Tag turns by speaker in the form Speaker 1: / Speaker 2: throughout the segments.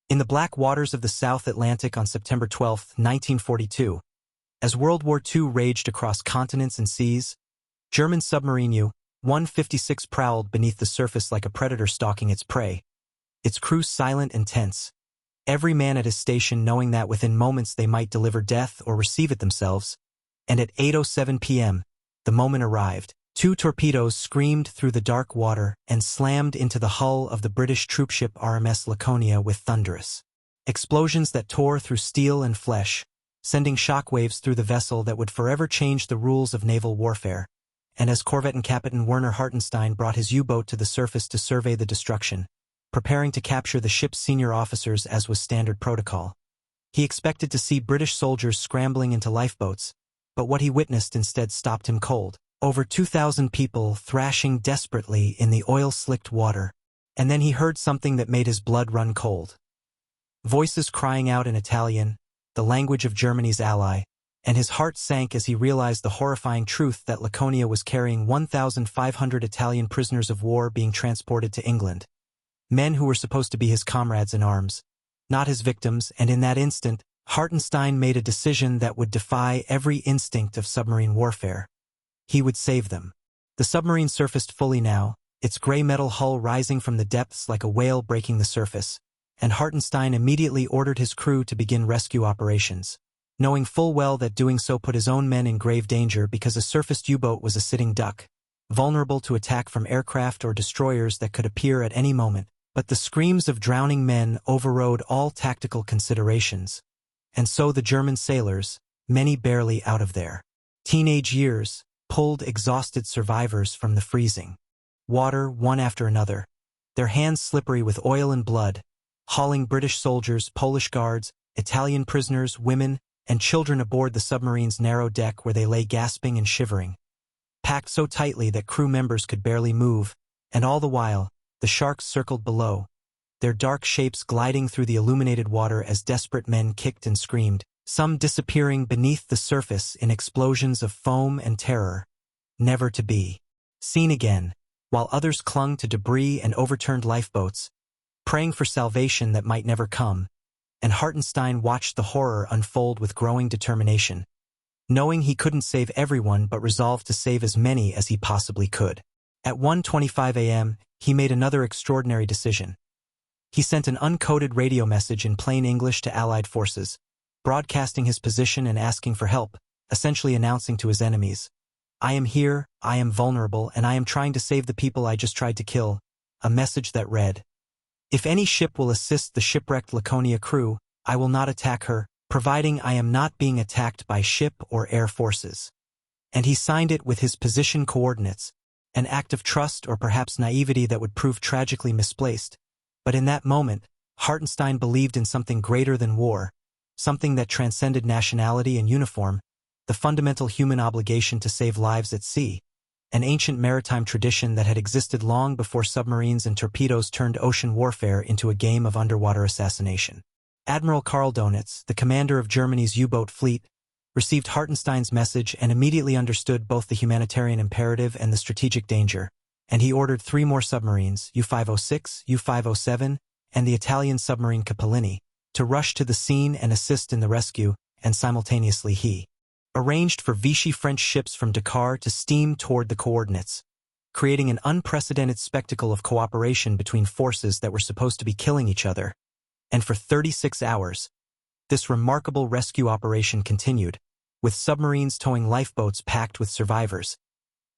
Speaker 1: In the black waters of the South Atlantic on September 12, 1942, as World War II raged across continents and seas, German submarine U-156 prowled beneath the surface like a predator stalking its prey, its crew silent and tense, every man at his station knowing that within moments they might deliver death or receive it themselves. And at 8:07 p.m., the moment arrived. 2 torpedoes screamed through the dark water and slammed into the hull of the British troopship RMS Laconia with thunderous explosions that tore through steel and flesh, sending shockwaves through the vessel that would forever change the rules of naval warfare. And as Corvette Captain Werner Hartenstein brought his U-boat to the surface to survey the destruction, preparing to capture the ship's senior officers as was standard protocol, he expected to see British soldiers scrambling into lifeboats, but what he witnessed instead stopped him cold. Over 2,000 people thrashing desperately in the oil-slicked water, and then he heard something that made his blood run cold. Voices crying out in Italian, the language of Germany's ally, and his heart sank as he realized the horrifying truth that Laconia was carrying 1,500 Italian prisoners of war being transported to England. Men who were supposed to be his comrades in arms, not his victims, and in that instant, Hartenstein made a decision that would defy every instinct of submarine warfare. He would save them. The submarine surfaced fully now, its gray metal hull rising from the depths like a whale breaking the surface, and Hartenstein immediately ordered his crew to begin rescue operations, knowing full well that doing so put his own men in grave danger because a surfaced U-boat was a sitting duck, vulnerable to attack from aircraft or destroyers that could appear at any moment. But the screams of drowning men overrode all tactical considerations, and so the German sailors, many barely out of their teenage years, pulled exhausted survivors from the freezing water one after another, their hands slippery with oil and blood, hauling British soldiers, Polish guards, Italian prisoners, women, and children aboard the submarine's narrow deck where they lay gasping and shivering, packed so tightly that crew members could barely move, and all the while, the sharks circled below, their dark shapes gliding through the illuminated water as desperate men kicked and screamed, some disappearing beneath the surface in explosions of foam and terror, never to be seen again, while others clung to debris and overturned lifeboats, praying for salvation that might never come, and Hartenstein watched the horror unfold with growing determination, knowing he couldn't save everyone but resolved to save as many as he possibly could. At 1:25 a.m., he made another extraordinary decision. He sent an uncoded radio message in plain English to Allied forces, broadcasting his position and asking for help, essentially announcing to his enemies, "I am here, I am vulnerable, and I am trying to save the people I just tried to kill," a message that read, "If any ship will assist the shipwrecked Laconia crew, I will not attack her, providing I am not being attacked by ship or air forces." And he signed it with his position coordinates, an act of trust or perhaps naivety that would prove tragically misplaced. But in that moment, Hartenstein believed in something greater than war, something that transcended nationality and uniform, the fundamental human obligation to save lives at sea, an ancient maritime tradition that had existed long before submarines and torpedoes turned ocean warfare into a game of underwater assassination. Admiral Karl Donitz, the commander of Germany's U-boat fleet, received Hartenstein's message and immediately understood both the humanitarian imperative and the strategic danger, and he ordered 3 more submarines, U-506, U-507, and the Italian submarine Capellini, to rush to the scene and assist in the rescue, and simultaneously he arranged for Vichy French ships from Dakar to steam toward the coordinates, creating an unprecedented spectacle of cooperation between forces that were supposed to be killing each other. And for 36 hours, this remarkable rescue operation continued, with submarines towing lifeboats packed with survivors,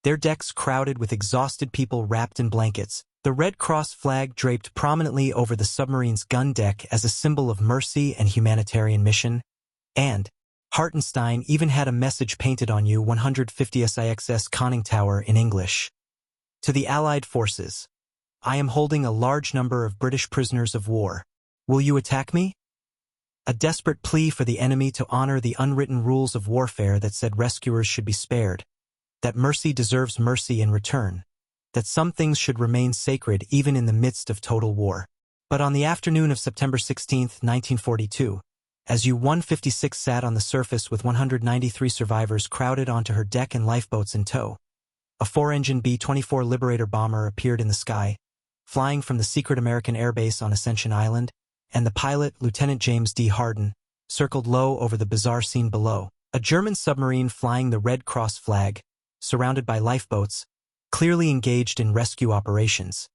Speaker 1: their decks crowded with exhausted people wrapped in blankets, the Red Cross flag draped prominently over the submarine's gun deck as a symbol of mercy and humanitarian mission, and Hartenstein even had a message painted on U-150 SIXS conning tower in English. To the Allied forces, "I am holding a large number of British prisoners of war. Will you attack me?" A desperate plea for the enemy to honor the unwritten rules of warfare that said rescuers should be spared, that mercy deserves mercy in return, that some things should remain sacred even in the midst of total war. But on the afternoon of September 16, 1942, as U-156 sat on the surface with 193 survivors crowded onto her deck and lifeboats in tow, a 4-engine B-24 Liberator bomber appeared in the sky, flying from the secret American airbase on Ascension Island, and the pilot, Lieutenant James D. Harden, circled low over the bizarre scene below. A German submarine flying the Red Cross flag, surrounded by lifeboats, clearly engaged in rescue operations.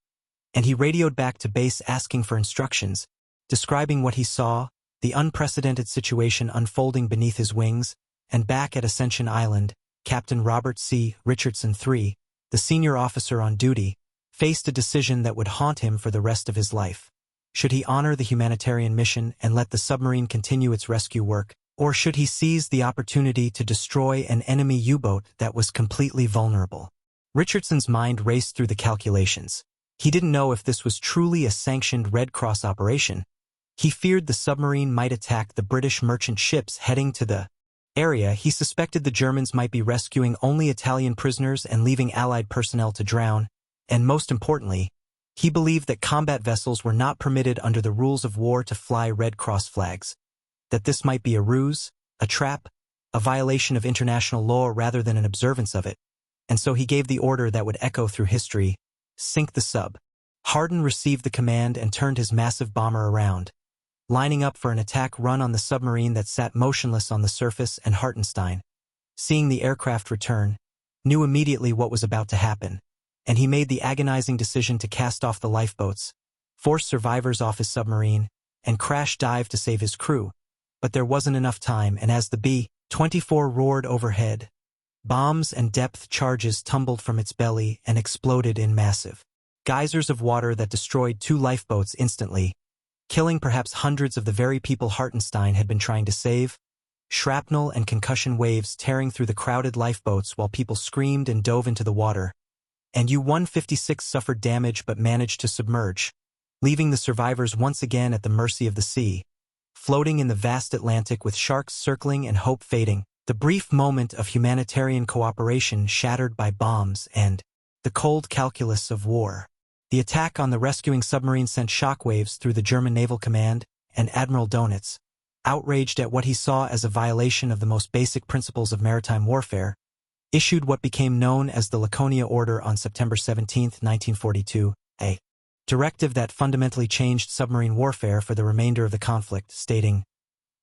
Speaker 1: And he radioed back to base asking for instructions, describing what he saw, the unprecedented situation unfolding beneath his wings, and back at Ascension Island, Captain Robert C. Richardson III, the senior officer on duty, faced a decision that would haunt him for the rest of his life. Should he honor the humanitarian mission and let the submarine continue its rescue work, or should he seize the opportunity to destroy an enemy U-boat that was completely vulnerable? Richardson's mind raced through the calculations. He didn't know if this was truly a sanctioned Red Cross operation. He feared the submarine might attack the British merchant ships heading to the area. He suspected the Germans might be rescuing only Italian prisoners and leaving Allied personnel to drown, and most importantly, he believed that combat vessels were not permitted under the rules of war to fly Red Cross flags, that this might be a ruse, a trap, a violation of international law rather than an observance of it, and so he gave the order that would echo through history: sink the sub. Harden received the command and turned his massive bomber around, lining up for an attack run on the submarine that sat motionless on the surface, and Hartenstein, seeing the aircraft return, knew immediately what was about to happen, and he made the agonizing decision to cast off the lifeboats, force survivors off his submarine, and crash dive to save his crew. But there wasn't enough time, and as the B-24 roared overhead, bombs and depth charges tumbled from its belly and exploded in massive geysers of water that destroyed 2 lifeboats instantly, killing perhaps hundreds of the very people Hartenstein had been trying to save. Shrapnel and concussion waves tearing through the crowded lifeboats while people screamed and dove into the water, and U-156 suffered damage but managed to submerge, leaving the survivors once again at the mercy of the sea, floating in the vast Atlantic with sharks circling and hope fading, the brief moment of humanitarian cooperation shattered by bombs and the cold calculus of war. The attack on the rescuing submarine sent shockwaves through the German Naval Command, and Admiral Donitz, outraged at what he saw as a violation of the most basic principles of maritime warfare, issued what became known as the Laconia Order on September 17, 1942, a directive that fundamentally changed submarine warfare for the remainder of the conflict, stating,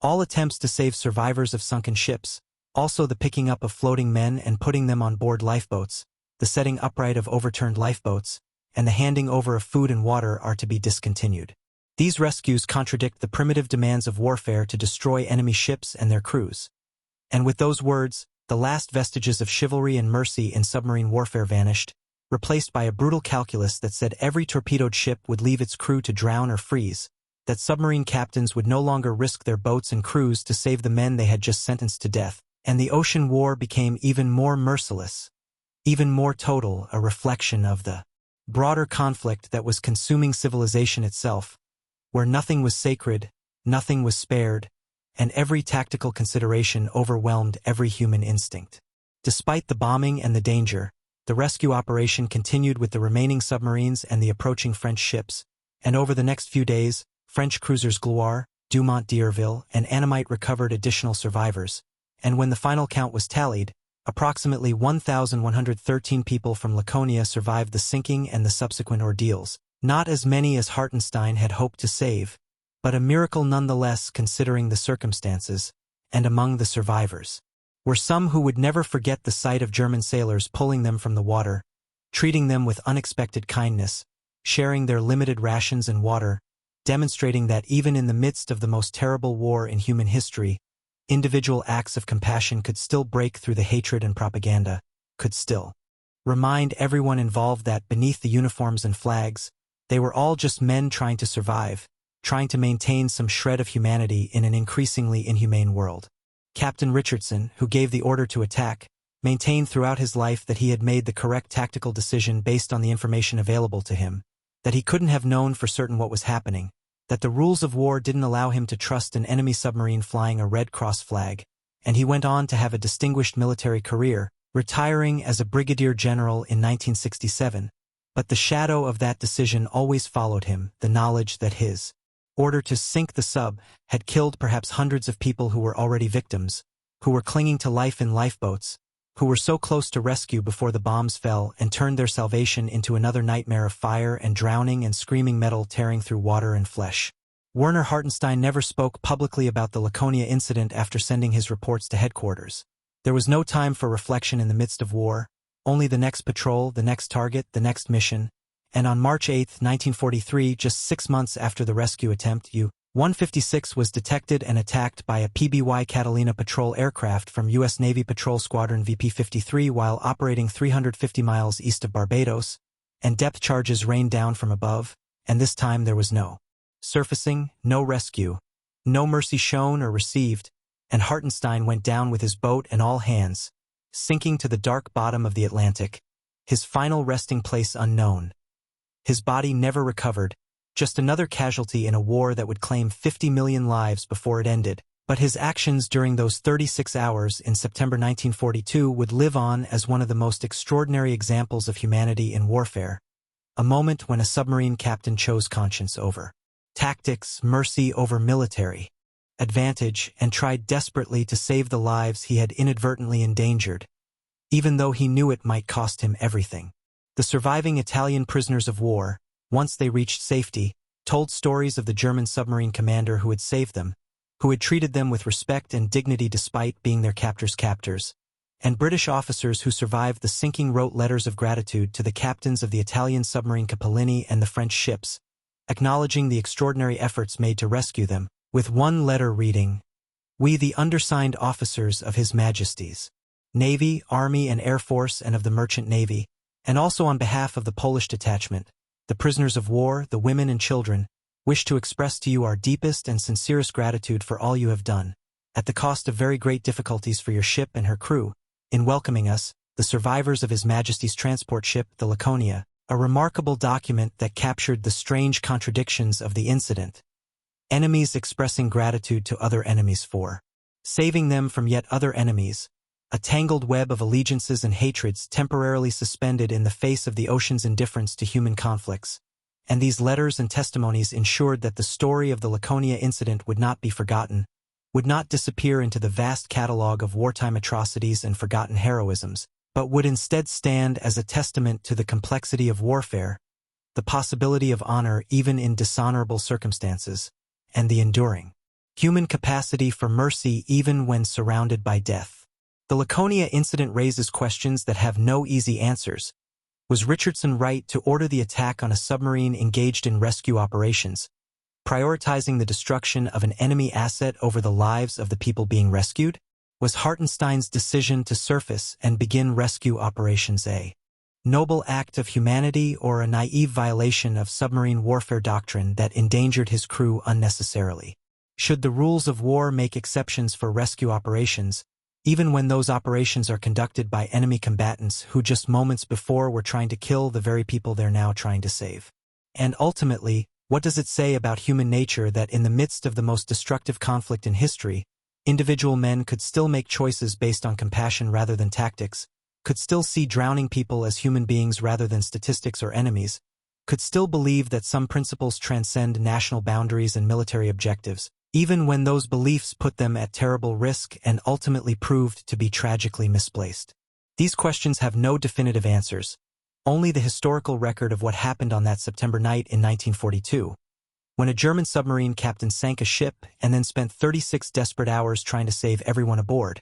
Speaker 1: "All attempts to save survivors of sunken ships, also the picking up of floating men and putting them on board lifeboats, the setting upright of overturned lifeboats, and the handing over of food and water are to be discontinued. These rescues contradict the primitive demands of warfare to destroy enemy ships and their crews." And with those words, the last vestiges of chivalry and mercy in submarine warfare vanished, replaced by a brutal calculus that said every torpedoed ship would leave its crew to drown or freeze, that submarine captains would no longer risk their boats and crews to save the men they had just sentenced to death, and the ocean war became even more merciless, even more total, a reflection of the broader conflict that was consuming civilization itself, where nothing was sacred, nothing was spared, and every tactical consideration overwhelmed every human instinct. Despite the bombing and the danger, the rescue operation continued with the remaining submarines and the approaching French ships, and over the next few days, French cruisers Gloire, Dumont d'Urville, and Annamite recovered additional survivors, and when the final count was tallied, approximately 1,113 people from Laconia survived the sinking and the subsequent ordeals, not as many as Hartenstein had hoped to save, but a miracle nonetheless considering the circumstances, and among the survivors were some who would never forget the sight of German sailors pulling them from the water, treating them with unexpected kindness, sharing their limited rations and water, demonstrating that even in the midst of the most terrible war in human history, individual acts of compassion could still break through the hatred and propaganda, could still remind everyone involved that beneath the uniforms and flags, they were all just men trying to survive, trying to maintain some shred of humanity in an increasingly inhumane world. Captain Richardson, who gave the order to attack, maintained throughout his life that he had made the correct tactical decision based on the information available to him, that he couldn't have known for certain what was happening, that the rules of war didn't allow him to trust an enemy submarine flying a Red Cross flag, and he went on to have a distinguished military career, retiring as a brigadier general in 1967. But the shadow of that decision always followed him, the knowledge that his order to sink the sub had killed perhaps hundreds of people who were already victims, who were clinging to life in lifeboats, who were so close to rescue before the bombs fell and turned their salvation into another nightmare of fire and drowning and screaming metal tearing through water and flesh. Werner Hartenstein never spoke publicly about the Laconia incident after sending his reports to headquarters. There was no time for reflection in the midst of war, only the next patrol, the next target, the next mission, and on March 8, 1943, just 6 months after the rescue attempt, U-156 was detected and attacked by a PBY Catalina patrol aircraft from U.S. Navy Patrol Squadron VP-53 while operating 350 miles east of Barbados, and depth charges rained down from above, and this time there was no surfacing, no rescue, no mercy shown or received, and Hartenstein went down with his boat and all hands, sinking to the dark bottom of the Atlantic, his final resting place unknown. His body never recovered, just another casualty in a war that would claim 50 million lives before it ended, but his actions during those 36 hours in September 1942 would live on as one of the most extraordinary examples of humanity in warfare, a moment when a submarine captain chose conscience over tactics, mercy over military advantage, and tried desperately to save the lives he had inadvertently endangered, even though he knew it might cost him everything. The surviving Italian prisoners of war, once they reached safety, told stories of the German submarine commander who had saved them, who had treated them with respect and dignity despite being their captors' captors, and British officers who survived the sinking wrote letters of gratitude to the captains of the Italian submarine Capellini and the French ships, acknowledging the extraordinary efforts made to rescue them, with one letter reading, "We the undersigned officers of His Majesty's Navy, Army and Air Force and of the Merchant Navy, and also on behalf of the Polish detachment, the prisoners of war, the women and children, wish to express to you our deepest and sincerest gratitude for all you have done, at the cost of very great difficulties for your ship and her crew, in welcoming us, the survivors of His Majesty's transport ship, the Laconia, a remarkable document that captured the strange contradictions of the incident. Enemies expressing gratitude to other enemies for saving them from yet other enemies, a tangled web of allegiances and hatreds temporarily suspended in the face of the ocean's indifference to human conflicts, and these letters and testimonies ensured that the story of the Laconia incident would not be forgotten, would not disappear into the vast catalogue of wartime atrocities and forgotten heroisms, but would instead stand as a testament to the complexity of warfare, the possibility of honor even in dishonorable circumstances, and the enduring human capacity for mercy even when surrounded by death. The Laconia incident raises questions that have no easy answers. Was Richardson right to order the attack on a submarine engaged in rescue operations, prioritizing the destruction of an enemy asset over the lives of the people being rescued? Was Hartenstein's decision to surface and begin rescue operations a noble act of humanity or a naive violation of submarine warfare doctrine that endangered his crew unnecessarily? Should the rules of war make exceptions for rescue operations, even when those operations are conducted by enemy combatants who just moments before were trying to kill the very people they're now trying to save? And ultimately, what does it say about human nature that in the midst of the most destructive conflict in history, individual men could still make choices based on compassion rather than tactics, could still see drowning people as human beings rather than statistics or enemies, could still believe that some principles transcend national boundaries and military objectives, even when those beliefs put them at terrible risk and ultimately proved to be tragically misplaced? These questions have no definitive answers, only the historical record of what happened on that September night in 1942, when a German submarine captain sank a ship and then spent 36 desperate hours trying to save everyone aboard,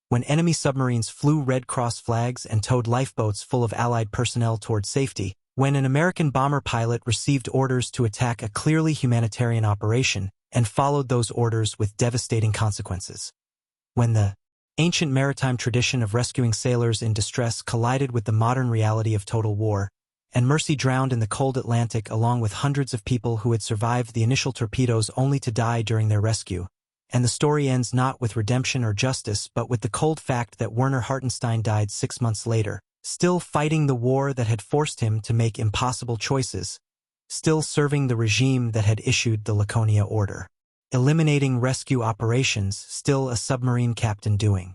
Speaker 1: when enemy submarines flew Red Cross flags and towed lifeboats full of Allied personnel toward safety, when an American bomber pilot received orders to attack a clearly humanitarian operation and followed those orders with devastating consequences, when the ancient maritime tradition of rescuing sailors in distress collided with the modern reality of total war, and mercy drowned in the cold Atlantic along with hundreds of people who had survived the initial torpedoes only to die during their rescue, and the story ends not with redemption or justice but with the cold fact that Werner Hartenstein died 6 months later, still fighting the war that had forced him to make impossible choices, still serving the regime that had issued the Laconia order, eliminating rescue operations, still a submarine captain doing